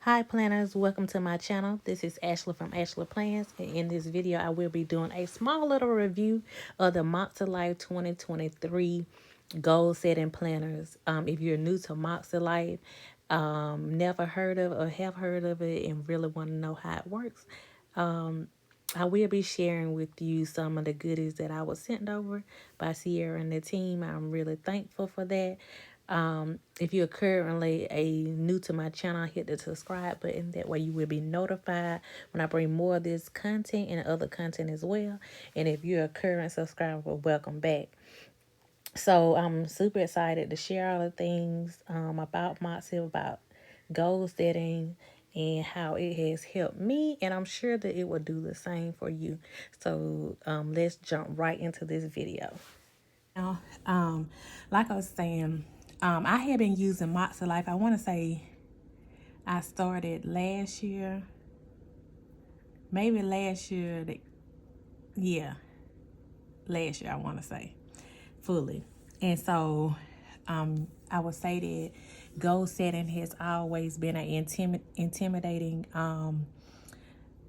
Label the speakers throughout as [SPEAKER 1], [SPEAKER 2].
[SPEAKER 1] Hi planners, welcome to my channel. This is Ashley from Ashley Plans, and in this video I will be doing a small little review of the Makselife 2023 goal setting planners. If you're new to Makselife, never heard of or have heard of it and really want to know how it works, I will be sharing with you some of the goodies that I was sent over by Sierra and the team. I'm really thankful for that. If you're currently new to my channel, hit the subscribe button. That way you will be notified when I bring more of this content and other content as well. And if you're a current subscriber, welcome back. So I'm super excited to share all the things about myself, about goal setting, and how it has helped me. And I'm sure that it will do the same for you. So let's jump right into this video. Now, like I was saying, I have been using Makselife. I want to say I started last year, maybe last year. Yeah, last year I want to say fully. And so, I would say that goal setting has always been an intimidating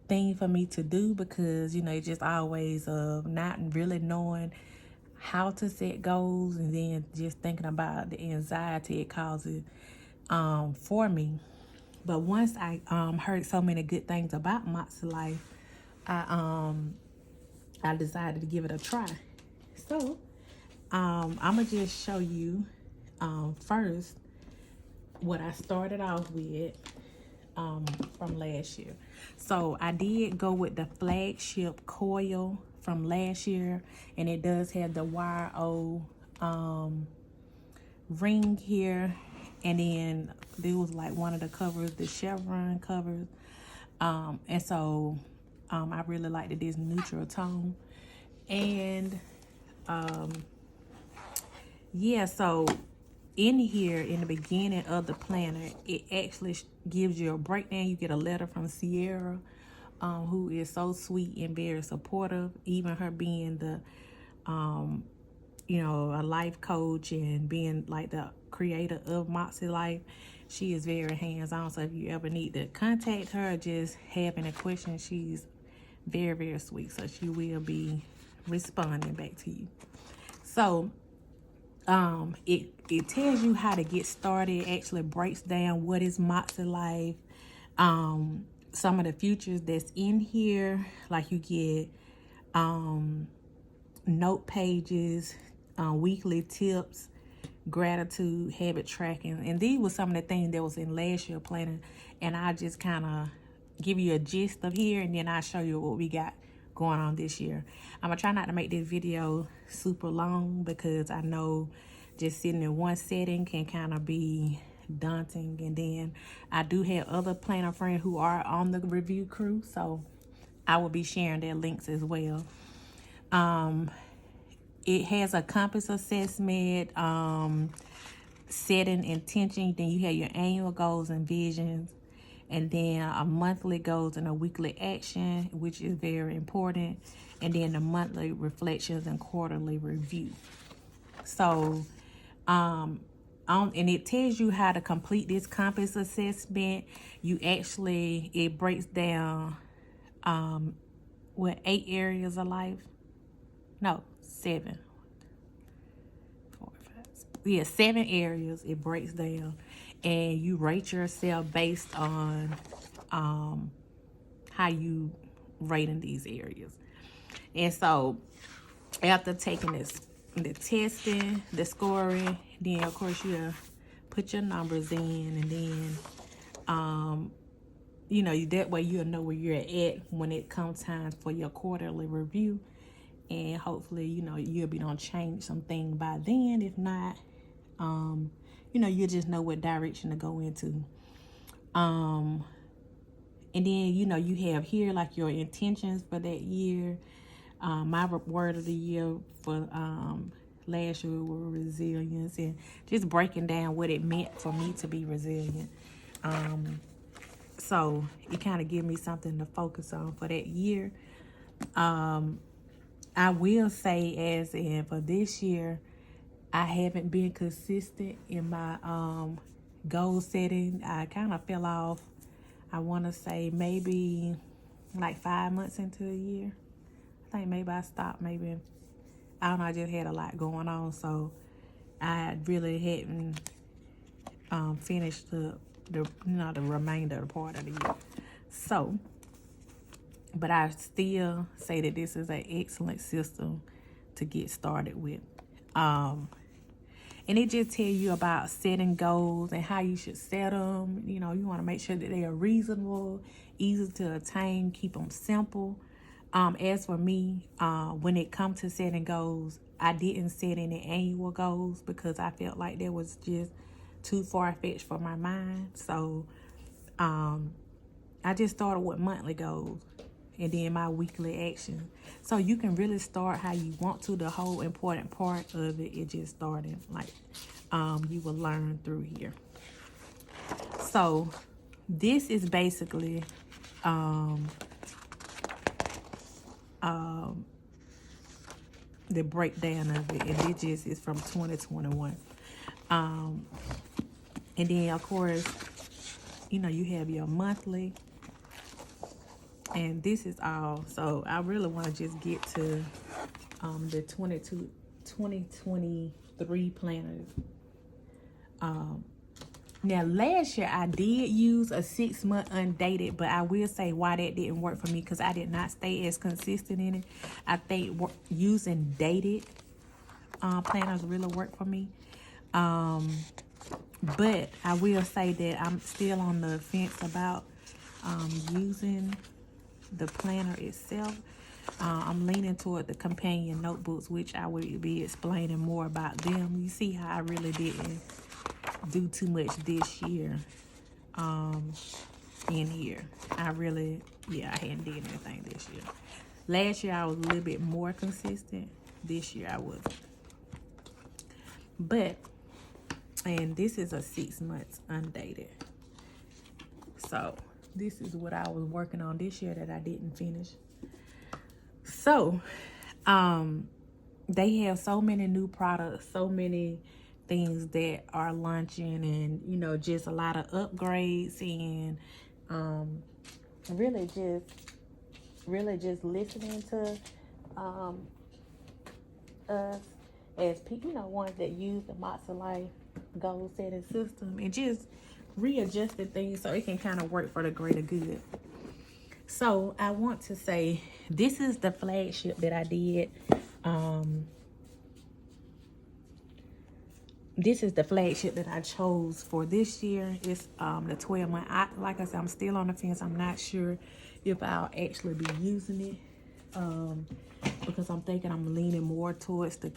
[SPEAKER 1] thing for me to do because it's just always not really knowing how to set goals, and then just thinking about the anxiety it causes for me. But once I heard so many good things about Makselife, I decided to give it a try. So I'm gonna just show you first what I started off with from last year. So I did go with the Flagship coil from last year, and it does have the wire O ring here, and then there was like one of the covers, the chevron covers, and so I really liked this neutral tone. And yeah, so in here in the beginning of the planner, it actually gives you a breakdown. You get a letter from Sierra, who is so sweet and very supportive, even her being the a life coach and being like the creator of Makselife. She is very hands-on, so if you ever need to contact her, just having a question, she's very, very sweet, so she will be responding back to you. So it tells you how to get started. It actually breaks down what is Makselife, some of the features that's in here, like you get note pages, weekly tips, gratitude, habit tracking. And these were some of the things that was in last year planning, and I just kind of give you a gist of here, and then I'll show you what we got going on this year. I'm gonna try not to make this video super long because I know just sitting in one setting can kind of be daunting. And then I do have other planner friends who are on the review crew, so I will be sharing their links as well. It has a compass assessment, setting intention. Then you have your annual goals and visions, and then a monthly goals and a weekly action, which is very important, and then the monthly reflections and quarterly review. So and it tells you how to complete this compass assessment. It breaks down what 8 areas of life, no, 7, 4, 5, 6. Yeah, 7 areas it breaks down, and you rate yourself based on how you rate in these areas. And so after taking the testing, the scoring, then of course you put your numbers in, and then that way you'll know where you're at when it comes time for your quarterly review. And hopefully you'll be on change something by then. If not, you'll just know what direction to go into. And then you have here like your intentions for that year. My word of the year for last year were resilience, and just breaking down what it meant for me to be resilient. So it kind of gives me something to focus on for that year. I will say, as in for this year, I haven't been consistent in my goal setting. I kind of fell off I want to say maybe like 5 months into the year. I think maybe I stopped, maybe, I don't know, I just had a lot going on, so I really hadn't finished the remainder of the part of the year. So, but I still say that this is an excellent system to get started with. And it just tells you about setting goals and how you should set them. You know, you want to make sure that they are reasonable, easy to attain, keep them simple. As for me, when it comes to setting goals, I didn't set any annual goals because I felt like that was just too far-fetched for my mind. So I just started with monthly goals and then my weekly action. So you can really start how you want to. The whole important part of it is just starting. Like you will learn through here. So this is basically the breakdown of it, and it just is from 2021. And then of course, you know, you have your monthly, and this is all. So I really want to just get to the 2023 planners. Now last year I did use a 6-month undated, but I will say why that didn't work for me, because I did not stay as consistent in it. I think using dated planners really work for me. But I will say that I'm still on the fence about using the planner itself. I'm leaning toward the companion notebooks, which I will be explaining more about them. You see how I really didn't do too much this year in here. I hadn't did anything this year. Last year I was a little bit more consistent. This year I wasn't. But, and this is a 6 months undated. So this is what I was working on this year that I didn't finish. So they have so many new products, so many things that are launching, and you know, just a lot of upgrades, and really just listening to us as people, you know, ones that use the Makselife goal setting system, and just readjusting things so it can kind of work for the greater good. So I want to say this is the flagship that I did. This is the flagship that I chose for this year. It's the 12-month. Like I said, I'm still on the fence. I'm not sure if I'll actually be using it because I'm thinking I'm leaning more towards the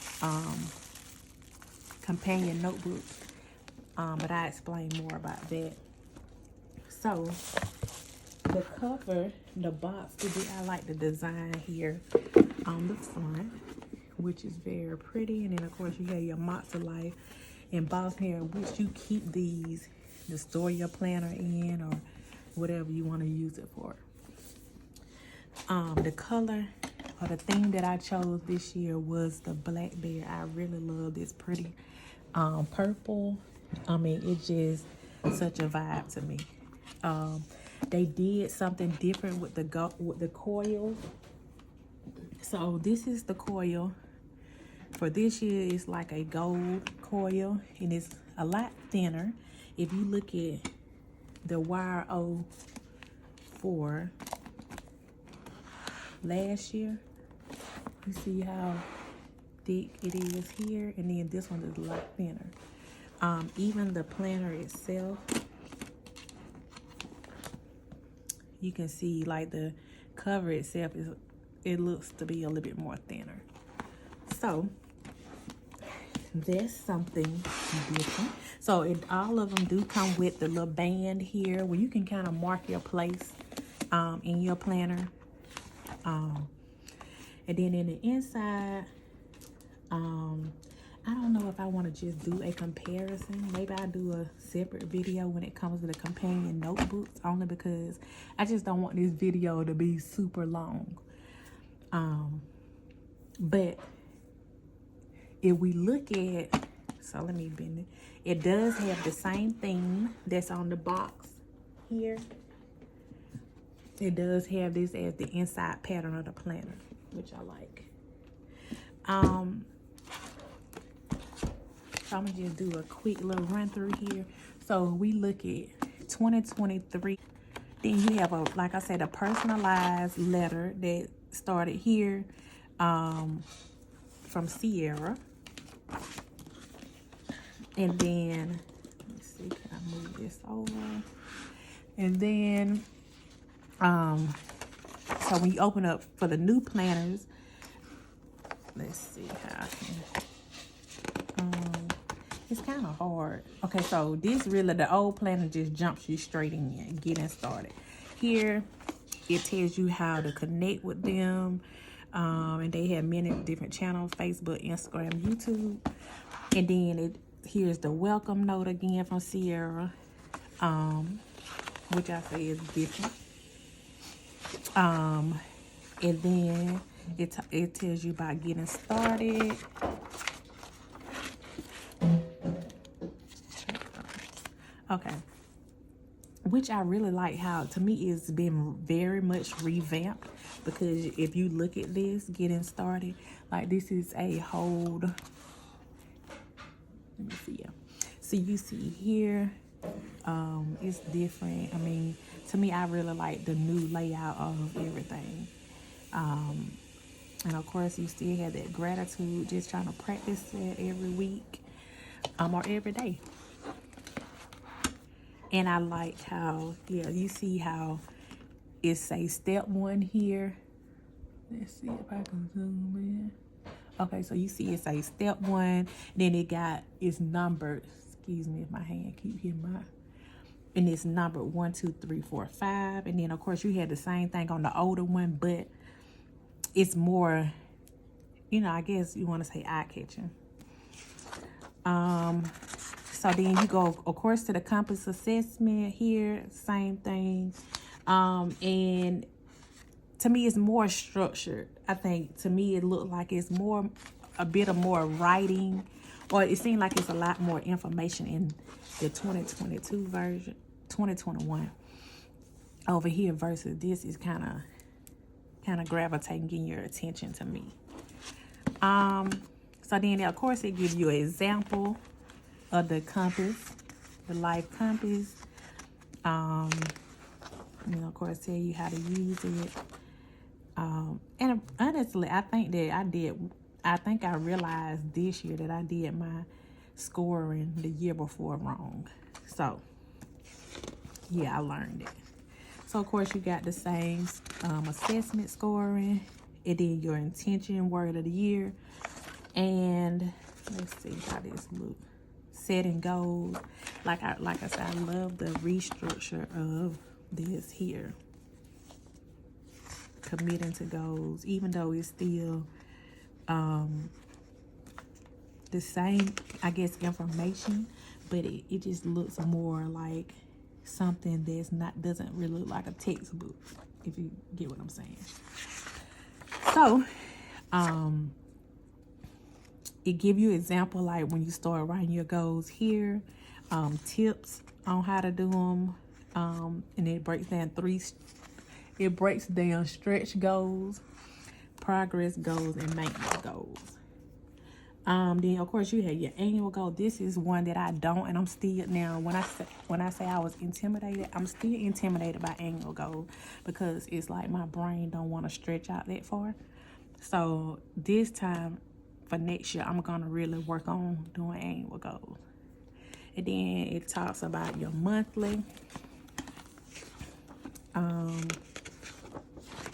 [SPEAKER 1] companion notebook. But I explain more about that. So the cover, the box, I like the design here on the front, which is very pretty. And then of course you have your Makselife embossed here, which you keep these to store your planner in or whatever you want to use it for. The color or the theme that I chose this year was the blackberry. I really love this pretty purple. I mean, it's just such a vibe to me. They did something different with the coil. So this is the coil for this year. It's like a gold coil, and it's a lot thinner. If you look at the YO4 last year, you see how thick it is here, and then this one is a lot thinner. Even the planner itself, you can see like the cover itself it looks to be a little bit more thinner. So there's something different. So all of them do come with the little band here where you can kind of mark your place in your planner. And then in the inside, I don't know if I want to just do a comparison. Maybe I'll do a separate video when it comes to the companion notebooks, only because I just don't want this video to be super long. But if we look at, so let me bend it. It does have the same theme that's on the box here. It does have this as the inside pattern of the planner, which I like. So I'm gonna just do a quick little run through here. So we look at 2023. Then you have a, like I said, a personalized letter that started here from Sierra. And then, let's see, can I move this over? And then, so when you open up for the new planners, let's see how I can, it's kind of hard. Okay, so this really, the old planner just jumps you straight in, getting started. Here, it tells you how to connect with them. And they have many different channels, Facebook, Instagram, YouTube. And then here's the welcome note again from Sierra, which I say is different. And then it tells you about getting started. Okay. Which I really like how, to me, it's been very much revamped, because if you look at this, getting started, like this is a whole, let me see, yeah. So you see here, it's different. I mean, to me, I really like the new layout of everything. And of course, you still have that gratitude, just trying to practice it every week, or every day. And I like how, yeah, you see how it says step 1 here. Let's see if I can zoom in. Okay, so you see it says step 1. Then it's numbered. Excuse me if my hand keep hitting my. And it's numbered 1, 2, 3, 4, 5. And then of course you had the same thing on the older one, but it's more, you know, I guess you want to say eye-catching. So then you go, of course, to the compass assessment here, same thing. And to me, it's more structured. I think, to me, it looked like it's a bit of more writing, or it seemed like it's a lot more information in the 2022 version, 2021 over here, versus this is kind of gravitating, getting your attention to me. So then, of course, it gives you an example of the compass, the life compass. You know, of course, tell you how to use it. And honestly, I think I realized this year that I did my scoring the year before wrong. So, yeah, I learned it. So, of course, you got the same assessment scoring, and then your intention word of the year. And let's see how this looks. Setting goals. Like I said, I love the restructure of this here. Committing to goals, even though it's still the same, I guess, information, but it just looks more like something doesn't really look like a textbook, if you get what I'm saying. So it give you example, like when you start writing your goals here, tips on how to do them, and it breaks down stretch goals, progress goals, and maintenance goals. Then of course you have your annual goal. This is one that I don't, and I'm still, now when I say I was intimidated, I'm still intimidated by annual goals, because it's like my brain don't want to stretch out that far. So this time for next year, I'm gonna really work on doing annual goals. And then it talks about your monthly.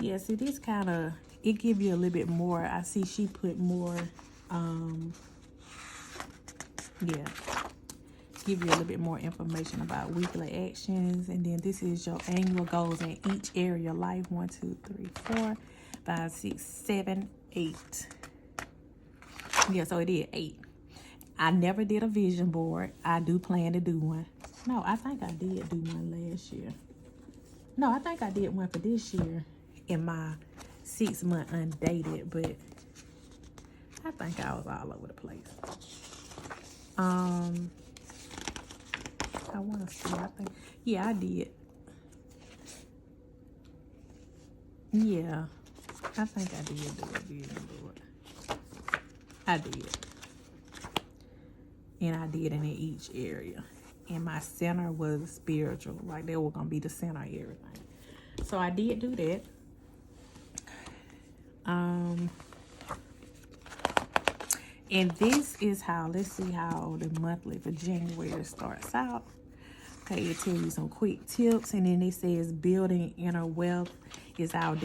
[SPEAKER 1] Yeah, see, this kind of, it give you a little bit more. I see she put more, yeah, give you a little bit more information about weekly actions. And then this is your annual goals in each area of life. 1, 2, 3, 4, 5, 6, 7, 8. Yeah, so it is 8. I never did a vision board. I do plan to do one. No, I think I did do one last year. No, I think I did one for this year in my 6-month undated, but I think I was all over the place. I want to see, I think, yeah, I did. Yeah, I think I did do a vision board. I did. And I did it in each area. And my center was spiritual. Like, they were going to be the center of everything. So I did do that. And this is how, let's see how the monthly for January starts out. Okay, it tells you some quick tips. And then it says building inner wealth is our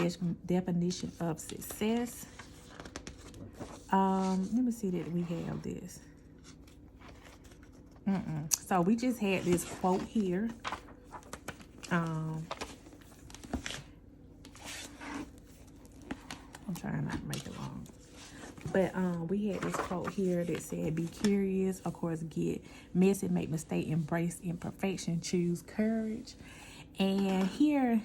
[SPEAKER 1] definition of success. Let me see that we have this. So we just had this quote here. I'm trying not to make it long. But we had this quote here that said, be curious, of course, get messy, make mistake, embrace imperfection, choose courage. And here,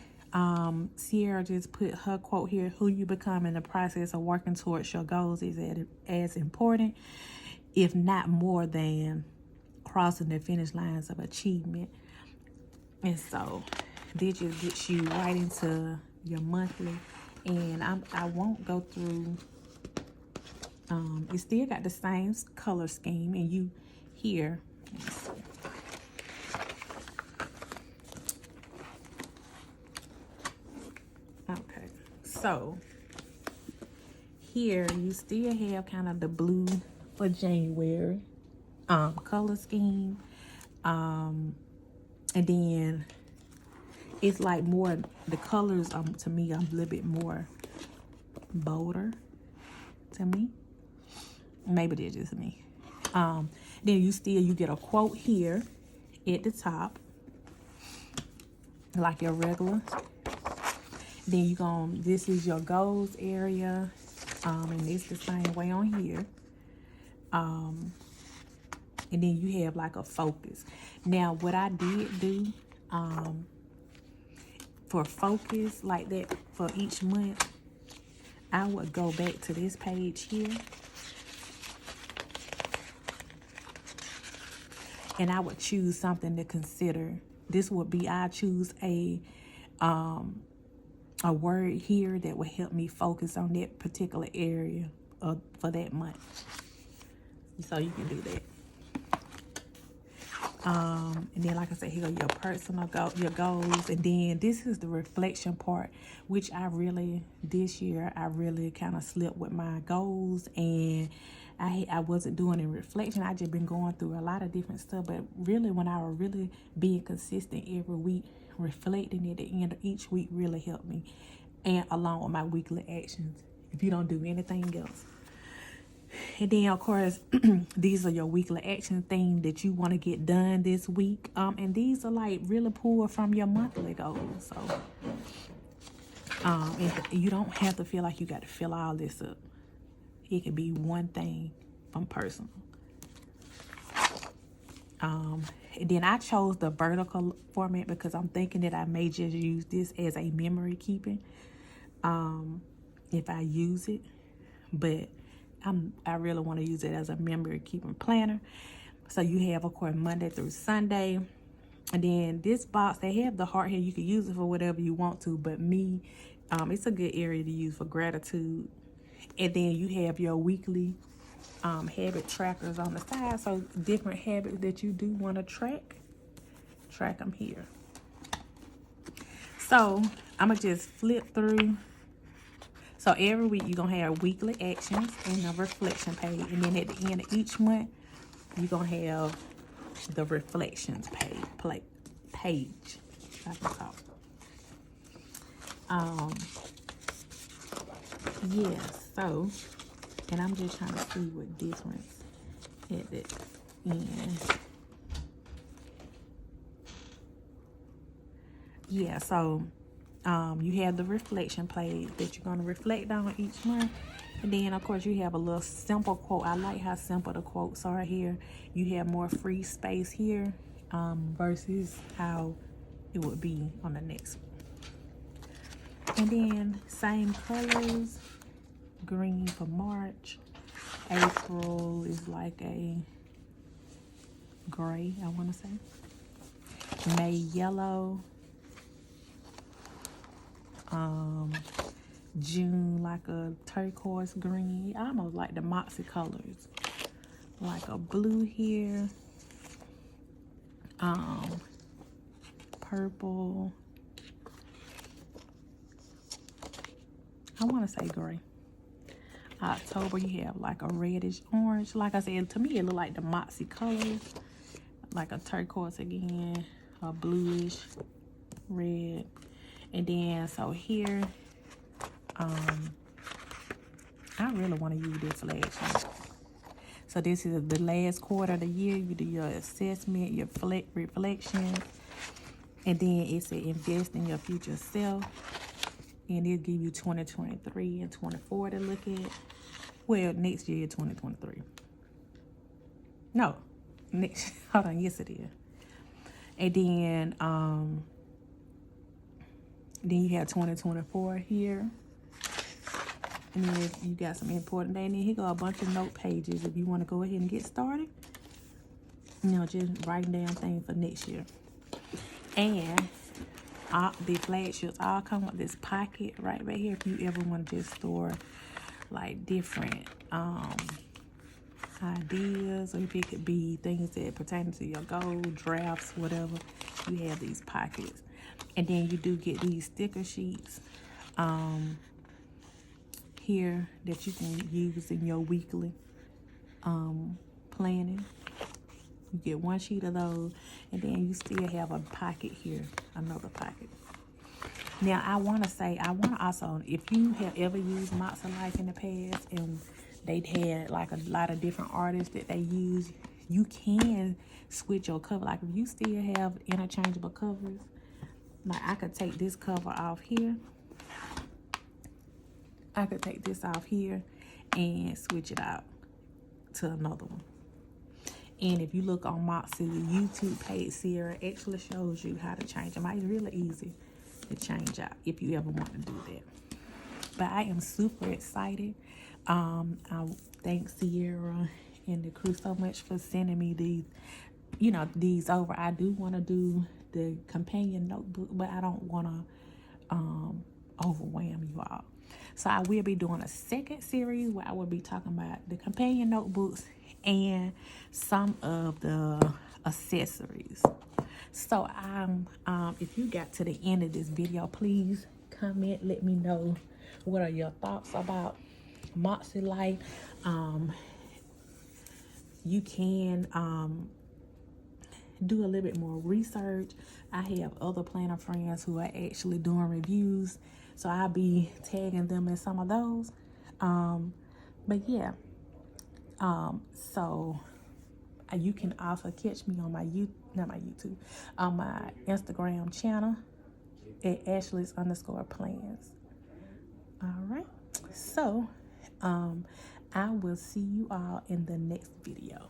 [SPEAKER 1] Sierra just put her quote here, who you become in the process of working towards your goals is as important, if not more than crossing the finish lines of achievement. And so this just gets you right into your monthly. And I won't go through. It still got the same color scheme, and you here. Okay, so here you still have kind of the blue for January color scheme, and then it's like more the colors to me a little bit more bolder to me. Maybe they're just me. Then you get a quote here at the top, like your regular. Then this is your goals area, and it's the same way on here. And then you have like a focus. Now, what I did do, for focus like that for each month, I would go back to this page here. And I would choose something to consider. This would be, I choose a word here that would help me focus on that particular area for that month. So you can do that. And then, like I said, here are your personal your goals. And then this is the reflection part, which this year, I really kind of slipped with my goals. And I wasn't doing a reflection. I just been going through a lot of different stuff. But really, when I was really being consistent every week, reflecting at the end of each week really helped me. And along with my weekly actions, if you don't do anything else. And then, of course, these are your weekly action things that you want to get done this week. And these are like really pulled from your monthly goals. So, and you don't have to feel like you got to fill all this up. It could be one thing from personal. And then I chose the vertical format because I'm thinking that I may just use this as a memory keeping. If I use it, but I really want to use it as a memory keeping planner. So you have, of course, Monday through Sunday. And then this box, they have the heart here. You can use it for whatever you want to. But me, it's a good area to use for gratitude. And then you have your weekly habit trackers on the side. So different habits that you do want to track them here. So I'm going to just flip through. So every week you're going to have weekly actions and a reflection page. And then at the end of each month, you're going to have the reflections page. I can talk. Yeah, so, and I'm just trying to see what difference at the end. Yeah, so you have the reflection page that you're going to reflect on each month. And then, of course, you have a little simple quote. I like how simple the quotes are here. You have more free space here versus how it would be on the next one. And then, same colors. Green for March. April is like a gray, I want to say. May, yellow. June, like a turquoise green, almost like the Moxie colors, like a blue here, purple, I want to say gray. October, you have like a reddish orange. Like I said, to me it look like the Moxie colors, like a turquoise again, a bluish red. And then so here, I really want to use this Flagship. So this is the last quarter of the year. You do your assessment, your reflection, and then it said invest in your future self. And it'll give you 2023 and 24 to look at. Well, next year, 2023. No, next, hold on, yes it is. And then you have 2024 here. And then you got some important dates. And then here go a bunch of note pages if you want to go ahead and get started. You know, just writing down things for next year. And the flagships all come with this pocket right here if you ever want to just store like different ideas, or if it could be things that pertain to your goal, drafts, whatever. You have these pockets. And then you do get these sticker sheets here that you can use in your weekly planning. You get one sheet of those, and then you still have a pocket here, another pocket. Now, I want to also, if you have ever used Makselife in the past and they had like a lot of different artists that they use, you can switch your cover. Like if you still have interchangeable covers, like I could take this cover off here. I could take this off here and switch it out to another one. And if you look on Moxie's YouTube page, Sierra actually shows you how to change them. It's really easy to change out if you ever want to do that. But I am super excited. I thank Sierra and the crew so much for sending me these over. I do want to do the companion notebook, but I don't want to overwhelm you all. So I will be doing a second series where I will be talking about the companion notebooks and some of the accessories. So if you got to the end of this video, please comment, let me know what are your thoughts about Makselife. You can do a little bit more research. I have other planner friends who are actually doing reviews, so I'll be tagging them in some of those. But yeah, so you can also catch me on my on my Instagram channel at Ashley's_plans. All right, so I will see you all in the next video.